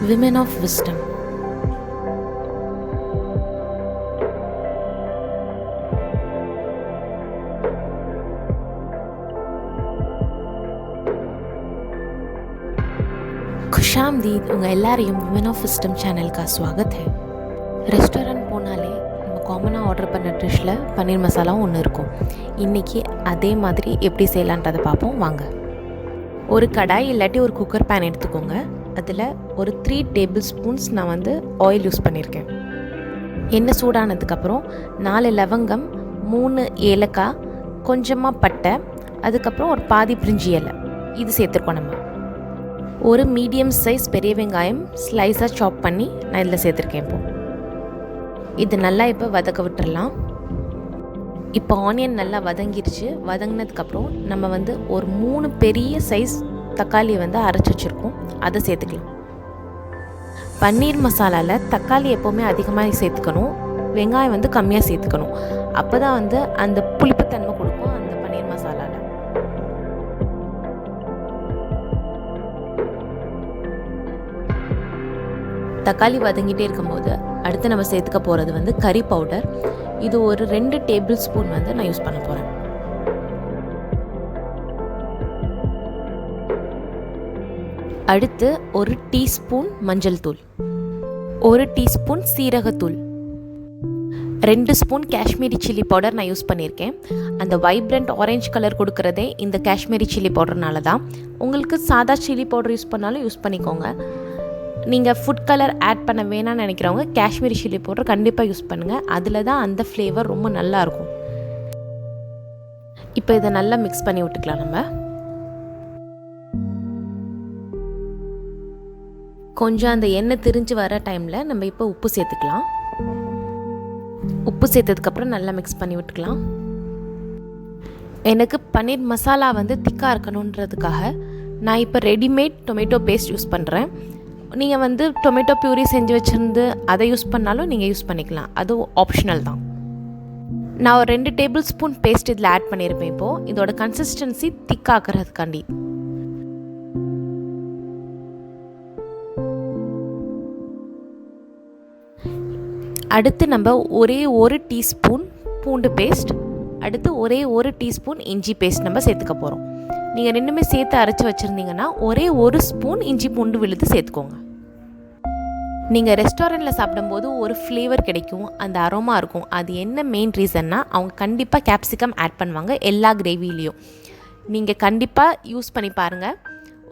Women of Wisdom. खुशामदीद उंगा எல்லாரையும் women of wisdom சேனலுக்கு ஸ்வாகத் है. ரெஸ்டாரண்ட் போனாலே நம்ம காமனாக ஆர்டர் பண்ண டிஷ்ஷில் பன்னீர் மசாலாவும் ஒன்று இருக்கும். இன்றைக்கி அதே மாதிரி எப்படி செய்யலான்றதை பார்ப்போம் வாங்க. ஒரு கடாய் இல்லாட்டி ஒரு குக்கர் பேன் எடுத்துக்கோங்க. அதில் ஒரு 3 டேபிள் ஸ்பூன்ஸ் நான் ஆயில் யூஸ் பண்ணியிருக்கேன். எண்ணெய் சூடானதுக்கப்புறம் 4 லவங்கம், 3 ஏலக்காய், கொஞ்சமாக பட்டை, அதுக்கப்புறம் ஒரு பாதி பிரிஞ்சி இலை இது சேர்த்துருக்கோம். நம்ம ஒரு மீடியம் சைஸ் பெரிய வெங்காயம் ஸ்லைஸாக சாப் பண்ணி நான் இதில் சேர்த்துருக்கேன். இது நல்லா இப்போ வதக்க விட்டுடலாம். இப்போ ஆனியன் நல்லா வதங்கிருச்சு. வதங்கினதுக்கப்புறம் நம்ம ஒரு 3 பெரிய சைஸ் தக்காளி அரைச்சி வச்சுருக்கோம், அதை சேர்த்துக்கலாம். பன்னீர் மசாலாவில் தக்காளி எப்போவுமே அதிகமாக சேர்த்துக்கணும், வெங்காயம் கம்மியாக சேர்த்துக்கணும். அப்போ தான் அந்த புளிப்புத்தன்மை கொடுக்கும் அந்த பன்னீர் மசாலாவில். தக்காளி வதங்கிட்டே இருக்கும்போது அடுத்து நம்ம சேர்த்துக்க போகிறது கறி பவுடர். இது ஒரு 2 டேபிள் ஸ்பூன் நான் யூஸ் பண்ண போகிறேன். அடுத்து 1 டீஸ்பூன் மஞ்சள் தூள், 1 டீஸ்பூன் சீரகத்தூள், 2 ஸ்பூன் காஷ்மீரி சில்லி பவுடர் நான் யூஸ் பண்ணியிருக்கேன். அந்த வைப்ரண்ட் ஆரஞ்சு கலர் கொடுக்குறதே இந்த காஷ்மீரி சில்லி பவுடர்னால தான். உங்களுக்கு சாதா சில்லி பவுடர் யூஸ் பண்ணாலும் யூஸ் பண்ணிக்கோங்க. நீங்கள் ஃபுட் கலர் ஆட் பண்ண வேணாம்னு நினைக்கிறவங்க காஷ்மீரி சில்லி பவுடர் கண்டிப்பாக யூஸ் பண்ணுங்கள். அதில் தான் அந்த ஃப்ளேவர் ரொம்ப நல்லாயிருக்கும். இப்போ இதை நல்லா மிக்ஸ் பண்ணி விட்டுக்கலாம். நம்ம கொஞ்சம் அந்த எண்ணெய் திரிஞ்சு வர டைமில் நம்ம இப்போ உப்பு சேர்த்துக்கலாம். உப்பு சேர்த்ததுக்கப்புறம் நல்லா மிக்ஸ் பண்ணி விட்டுக்கலாம். எனக்கு பன்னீர் மசாலா திக்காக இருக்கணுன்றதுக்காக நான் இப்போ ரெடிமேட் டொமேட்டோ பேஸ்ட் யூஸ் பண்ணுறேன். நீங்கள் டொமேட்டோ பியூரி செஞ்சு வச்சுருந்து அதை யூஸ் பண்ணாலும் நீங்கள் யூஸ் பண்ணிக்கலாம், அது ஆப்ஷனல் தான். நான் ஒரு 2 டேபிள் ஸ்பூன் பேஸ்ட் இதில் ஆட் பண்ணியிருப்பேன். இப்போது இதோட கன்சிஸ்டன்சி திக்காக்கிறதுக்காண்டி. அடுத்து நம்ம ஒரே 1 டீஸ்பூன் பூண்டு பேஸ்ட், அடுத்து ஒரே 1 டீஸ்பூன் இஞ்சி பேஸ்ட் நம்ம சேர்த்துக்க போகிறோம். நீங்கள் 2மே சேர்த்து அரைச்சி வச்சுருந்தீங்கன்னா ஒரே 1 ஸ்பூன் இஞ்சி பூண்டு விழுது சேர்த்துக்கோங்க. நீங்கள் ரெஸ்டாரண்ட்டில் சாப்பிடும்போது ஒரு ஃப்ளேவர் கிடைக்கும், அந்த அரோமா இருக்கும். அது என்ன மெயின் ரீசன்னா அவங்க கண்டிப்பாக கேப்சிகம் ஆட் பண்ணுவாங்க எல்லா கிரேவிலையும். நீங்கள் கண்டிப்பாக யூஸ் பண்ணி பாருங்கள்,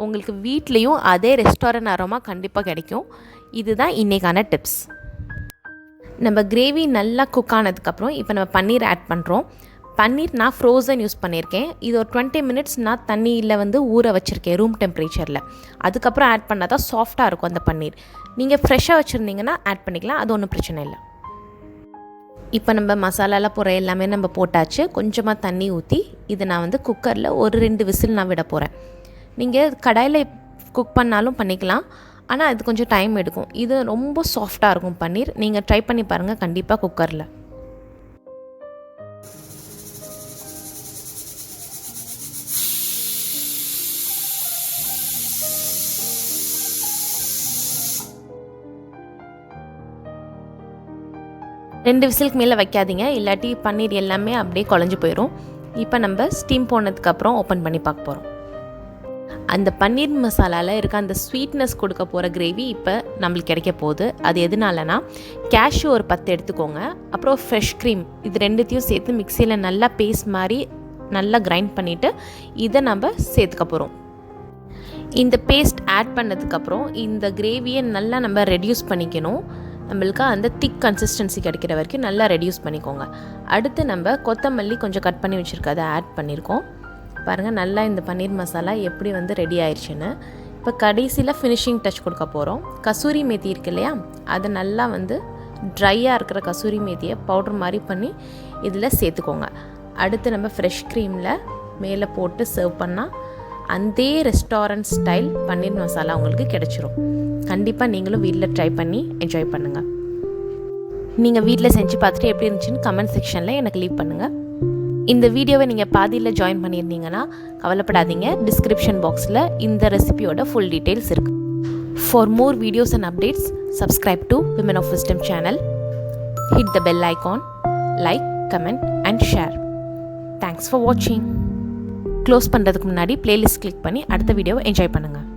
உங்களுக்கு வீட்லேயும் அதே ரெஸ்டாரண்ட் அரோமா கண்டிப்பாக கிடைக்கும். இதுதான் இன்றைக்கான டிப்ஸ். நம்ம கிரேவி நல்லா குக் ஆனதுக்கப்புறம் இப்போ நம்ம பன்னீர் ஆட் பண்ணுறோம். பன்னீர் நான் ஃப்ரோசன் யூஸ் பண்ணியிருக்கேன். இது ஒரு 20 மினிட்ஸ் நான் தண்ணியில் ஊற வச்சுருக்கேன் ரூம் டெம்பரேச்சரில். அதுக்கப்புறம் ஆட் பண்ணால் தான் சாஃப்டாக இருக்கும் அந்த பன்னீர். நீங்கள் ஃப்ரெஷ்ஷாக வச்சுருந்தீங்கன்னா ஆட் பண்ணிக்கலாம், அது ஒன்றும் பிரச்சனை இல்லை. இப்போ நம்ம மசாலாலாம் போகிற எல்லாமே நம்ம போட்டாச்சு. கொஞ்சமாக தண்ணி ஊற்றி இதை நான் குக்கரில் ஒரு 2 விசில் நான் விட போகிறேன். நீங்கள் கடாயில் குக் பண்ணாலும் பண்ணிக்கலாம், ஆனால் அது கொஞ்சம் டைம் எடுக்கும். இது ரொம்ப சாஃப்டாக இருக்கும் பன்னீர். நீங்கள் ட்ரை பண்ணி பாருங்கள் கண்டிப்பாக குக்கரில். ரெண்டு விசிலுக்கு மேலே வைக்காதீங்க, இல்லாட்டி பன்னீர் எல்லாமே அப்படியே குழஞ்சி போயிடும். இப்போ நம்ம ஸ்டீம் போனதுக்கப்புறம் ஓப்பன் பண்ணி பார்க்க போகிறோம். அந்த பன்னீர் மசாலாவில் இருக்க அந்த ஸ்வீட்னஸ் கொடுக்க போகிற கிரேவி இப்போ நம்மளுக்கு கிடைக்க போகுது. அது எதுனாலனா கேஷ்யூ ஒரு 10 எடுத்துக்கோங்க, அப்புறம் ஃப்ரெஷ் க்ரீம், இது ரெண்டுத்தையும் சேர்த்து மிக்சியில் நல்லா பேஸ்ட் மாதிரி நல்லா கிரைண்ட் பண்ணிவிட்டு இதை நம்ம சேர்த்துக்க போகிறோம். இந்த பேஸ்ட் ஆட் பண்ணதுக்கப்புறம் இந்த கிரேவியை நல்லா நம்ம ரெடியூஸ் பண்ணிக்கணும். நம்மளுக்கு அந்த திக் கன்சிஸ்டன்சி கிடைக்கிற வரைக்கும் நல்லா ரெடியூஸ் பண்ணிக்கோங்க. அடுத்து நம்ம கொத்தமல்லி கொஞ்சம் கட் பண்ணி வச்சுருக்கோம், அதை ஆட் பண்ணியிருக்கோம். பாருங்கள் நல்லா இந்த பன்னீர் மசாலா எப்படி ரெடி ஆயிடுச்சுன்னு. இப்போ கடைசியில் ஃபினிஷிங் டச் கொடுக்க போகிறோம். கசூரி மேத்தி இருக்கு இல்லையா, அதை நல்லா ட்ரையாக இருக்கிற கசூரி மேத்தியை பவுடர் மாதிரி பண்ணி இதில் சேர்த்துக்கோங்க. அடுத்து நம்ம ஃப்ரெஷ் க்ரீமில் மேலே போட்டு சர்வ் பண்ணால் அந்த ரெஸ்டாரண்ட் ஸ்டைல் பன்னீர் மசாலா உங்களுக்கு கிடைச்சிரும். கண்டிப்பாக நீங்களும் வீட்டில் ட்ரை பண்ணி என்ஜாய் பண்ணுங்கள். நீங்கள் வீட்டில் செஞ்சு பார்த்துட்டு எப்படி இருந்துச்சுன்னு கமெண்ட் செக்ஷனில் எனக்கு லீவ் பண்ணுங்கள். இந்த வீடியோவை நீங்கள் பாதியில் ஜாயின் பண்ணியிருந்தீங்கன்னா கவலைப்படாதீங்க, டிஸ்கிரிப்ஷன் பாக்ஸில் இந்த ரெசிபியோட ஃபுல் டீட்டெயில்ஸ் இருக்குது. For more videos and updates, subscribe to Women of Wisdom channel. Hit the bell icon, like, comment and share. Thanks for watching. Close பண்ணுறதுக்கு முன்னாடி பிளேலிஸ்ட் கிளிக் பண்ணி அடுத்த வீடியோவை என்ஜாய் பண்ணுங்கள்.